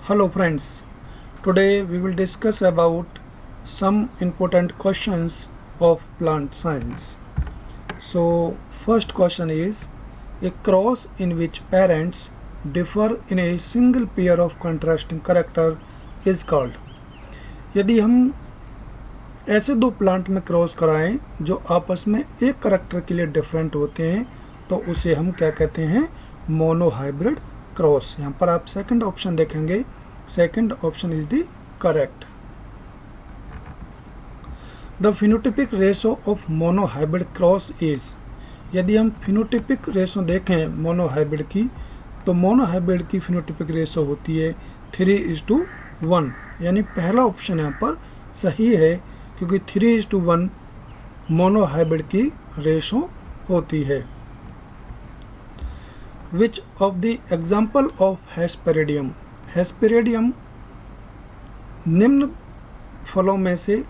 Hello friends, today we will discuss about some important questions of plant science. So first question is, a cross in which parents differ in a single pair of contrasting character is called. यदि हम ऐसे दो plant में cross कराएं जो आपस में एक करैक्टर के लिए डिफरेंट होते हैं तो उसे हम क्या कहते हैं, मोनोहाइब्रिड क्रॉस। यहाँ पर आप सेकंड ऑप्शन देखेंगे, second option is the correct. The phenotypic ratio of monohybrid cross is, यदि हम फिनोटिपिक रेशो देखें मोनोहाइब्रिड की, तो मोनोहाइब्रिड की फिनोटिपिक रेशो होती है 3:1, यानी पहला ऑप्शन यहाँ पर सही है क्योंकि 3:1 मोनोहाइब्रिड की रेशो होती है। Which of the example of hesperidium, hesperidium निम्न फलों में से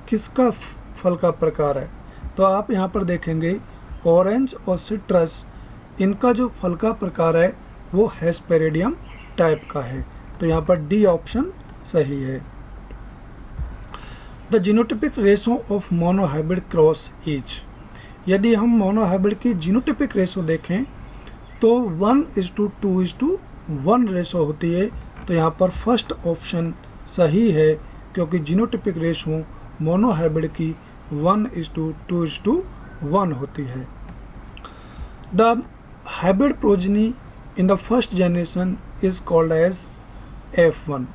किसका फल का प्रकार है? तो आप यहाँ पर देखेंगे ऑरेंज और सिट्रस, इनका जो फल का प्रकार है वो हेस्पेरिडियम टाइप का है, तो यहाँ पर डी ऑप्शन सही है। The genotypic ratio of monohybrid cross is, यदि हम मोनोहाइब्रिड की जीनोटिपिक रेशो देखें तो 1:2:1 रेशो होती है, तो यहाँ पर फर्स्ट ऑप्शन सही है क्योंकि जीनोटिपिक रेशो मोनोहाइब्रिड की 1:2:1 होती है। The hybrid progeny in the first generation is called as F1।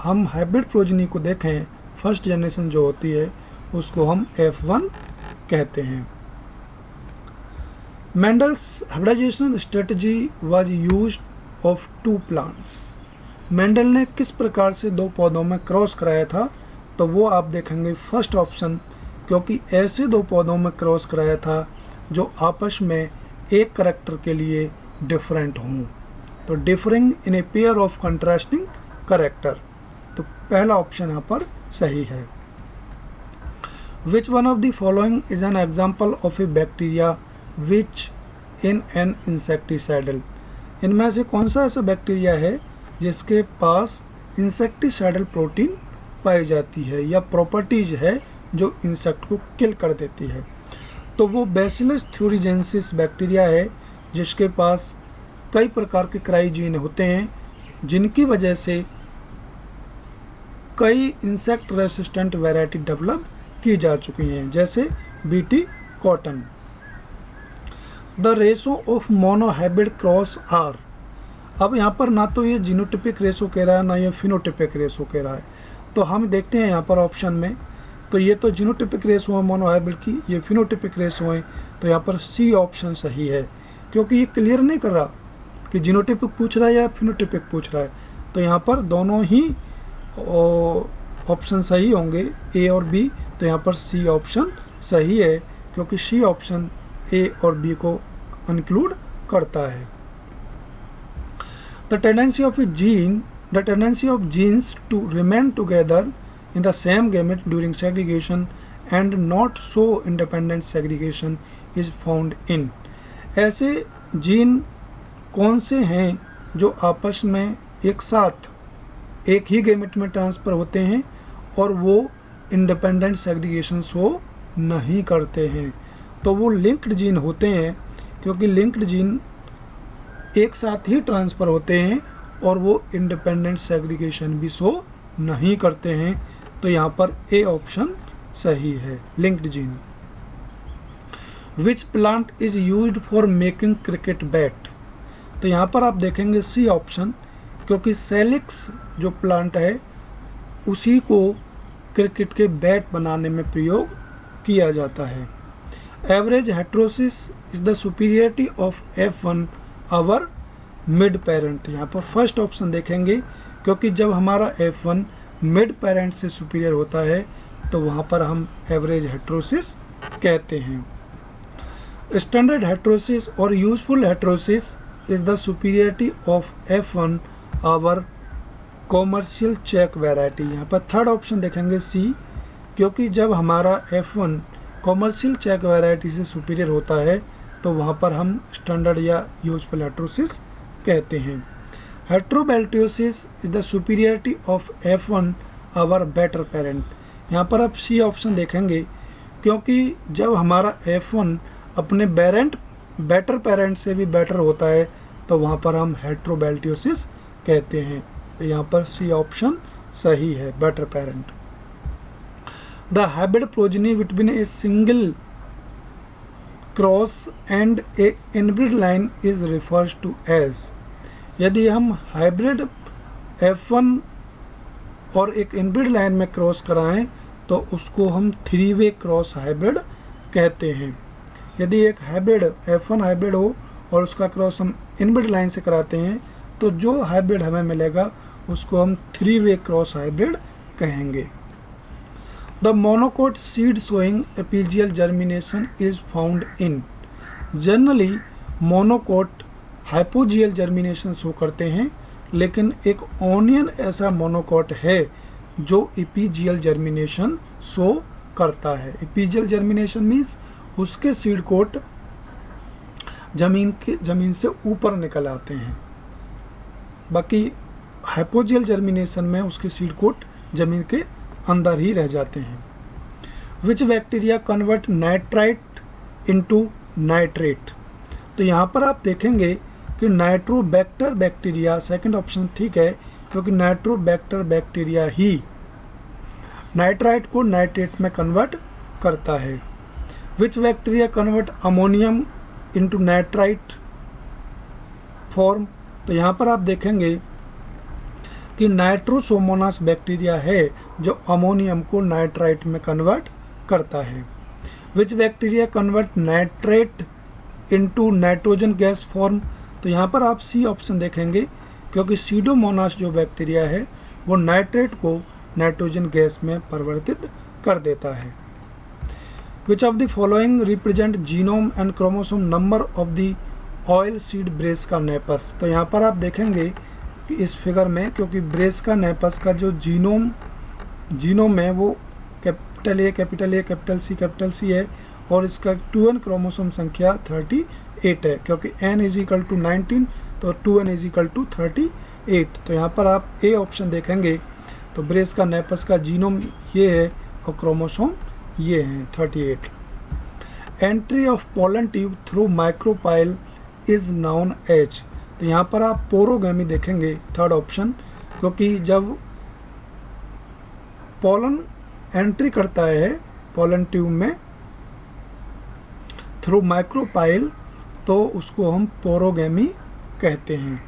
हम हाइब्रिड प्रोजेनी को देखें, फर्स्ट जनरेशन जो होती है उसको हम F1 कहते हैं। Mendel's hybridization strategy was used of two plants। Mendel ने किस प्रकार से दो पौधों में क्रॉस कराया था? तो वो आप देखेंगे फर्स्ट ऑप्शन, क्योंकि ऐसे दो पौधों में क्रॉस कराया था जो आपस में एक करैक्टर के लिए डिफरेंट हों, तो differing in a pair of contrasting character, तो पहला ऑप्शन यहाँ पर सही है। Which one of the following is an example of A bacteria which in an insecticidal, इनमें से कौन सा ऐसा बैक्टीरिया है जिसके पास इंसेक्टिसाइडल प्रोटीन पाई जाती है या प्रॉपर्टीज है जो इंसेक्ट को किल कर देती है? तो वो बैसिलस थ्यूरिजेंसिस बैक्टीरिया है जिसके पास कई प्रकार के क्राइजीन होते हैं जिनकी वजह से कई इंसेक्ट रेसिस्टेंट वैरायटी डेवलप की जा चुकी हैं, जैसे BT cotton. The ratio of monohybrid cross are, अब यहाँ पर ना तो ये जीनोटिपिक रेशो कह रहा है ना ये फिनोटिपिक रेशो कह रहा है, तो हम देखते हैं यहाँ पर ऑप्शन में, तो ये तो जीनोटिपिक रेशो है मोनोहाइब्रिड की, ये फिनोटिपिक रेशो है, तो यहाँ पर सी ऑप्शन सही है क्योंकि ये क्लियर नहीं कर रहा कि जीनोटिपिक पूछ रहा है या फिनोटिपिक पूछ रहा है, तो यहाँ पर दोनों ही ऑप्शन सही होंगे, ए और बी, तो यहाँ पर सी ऑप्शन सही है क्योंकि सी ऑप्शन ए और बी को इंक्लूड करता है। The tendency of genes to remain together in the same gamete during segregation and not show independent segregation is found in, ऐसे जीन कौन से हैं जो आपस में एक साथ एक ही गैमेट में ट्रांसफर होते हैं और वो इंडिपेंडेंट सेग्रीगेशन शो नहीं करते हैं? तो वो लिंक्ड जीन होते हैं क्योंकि लिंक्ड जीन एक साथ ही ट्रांसफ़र होते हैं और वो इंडिपेंडेंट सेग्रीगेशन भी शो नहीं करते हैं, तो यहाँ पर ए ऑप्शन सही है, linked gene. Which plant is used for making cricket bat, तो यहाँ पर आप देखेंगे सी ऑप्शन क्योंकि सेलिक्स जो प्लांट है उसी को क्रिकेट के बैट बनाने में प्रयोग किया जाता है। Average heterosis is the superiority of F1 over mid parent, यहाँ पर फर्स्ट ऑप्शन देखेंगे क्योंकि जब हमारा F1 मिड पेरेंट से सुपीरियर होता है तो वहाँ पर हम एवरेज हेट्रोसिस कहते हैं। स्टैंडर्ड हेट्रोसिस और useful heterosis is the superiority of F1 over commercial check variety, यहाँ पर थर्ड ऑप्शन देखेंगे सी, क्योंकि जब हमारा F1 कॉमर्शियल चेक वैरायटी से सुपीरियर होता है तो वहाँ पर हम स्टैंडर्ड या यूजफुल हेट्रोसिस कहते हैं। Heterobeltiosis is the superiority of F1 over better parent. यहाँ पर आप सी ऑप्शन देखेंगे, क्योंकि जब हमारा F1 अपने बेटर पेरेंट से भी बेटर होता है तो वहाँ पर हम हेट्रोबैल्टियोसिस कहते हैं। तो यहाँ पर सी ऑप्शन सही है, better parent. The hybrid progeny between a single cross and a inbred line is refers to as. यदि हम हाइब्रिड F1 और एक इनब्रिड लाइन में क्रॉस कराएं तो उसको हम 3-वे क्रॉस हाइब्रिड कहते हैं। यदि एक हाइब्रिड F1 हाइब्रिड हो और उसका क्रॉस हम इनब्रिड लाइन से कराते हैं तो जो हाइब्रिड हमें मिलेगा उसको हम 3-वे क्रॉस हाइब्रिड कहेंगे। The monocot seed showing epigeal germination is found in. Generally monocot hypogeal germination show करते हैं, लेकिन एक ऑनियन ऐसा मोनोकोट है जो एपीजियल जर्मिनेशन शो करता है। एपीजियल जर्मिनेशन मीन्स उसके सीड कोट जमीन से ऊपर निकल आते हैं, बाकी हाइपोजियल जर्मिनेशन में उसके सीड कोट जमीन के अंदर ही रह जाते हैं। विच bacteria convert nitrite into nitrate. तो यहाँ पर आप देखेंगे कि नाइट्रोबैक्टर बैक्टीरिया, सेकंड ऑप्शन ठीक है, क्योंकि नाइट्रोबैक्टर बैक्टीरिया ही नाइट्राइट को नाइट्रेट में कन्वर्ट करता है। विच bacteria convert ammonium into nitrite form. तो यहाँ पर आप देखेंगे कि नाइट्रोसोमोनास बैक्टीरिया है जो अमोनियम को नाइट्राइट में कन्वर्ट करता है। विच bacteria convert nitrate into nitrogen gas form. तो यहाँ पर आप सी ऑप्शन देखेंगे, क्योंकि सीडोमोनास जो बैक्टीरिया है वो नाइट्रेट को नाइट्रोजन गैस में परिवर्तित कर देता है। Which of the following represent genome and chromosome number of the oil seed Brassica napus. तो यहाँ पर आप देखेंगे कि इस फिगर में, क्योंकि ब्रेसिका नेपस का जो जीनोम है वो कैपिटल ए कैपिटल सी है, और इसका 2n क्रोमोसोम संख्या 38 है, क्योंकि n इज इक्वल टू 19 तो 2n इज इक्वल टू 38। तो यहाँ पर आप ए ऑप्शन देखेंगे तो ब्रेसिका नेपस का जीनोम ये है और क्रोमोसोम ये हैं 38। Entry of pollen tube through micropyle is known as. तो यहाँ पर आप पोरोगैमी देखेंगे, थर्ड ऑप्शन, क्योंकि जब पोलन एंट्री करता है पोलन ट्यूब में थ्रू माइक्रोपाइल तो उसको हम पोरोगैमी कहते हैं।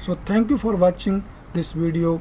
So thank you for watching this video.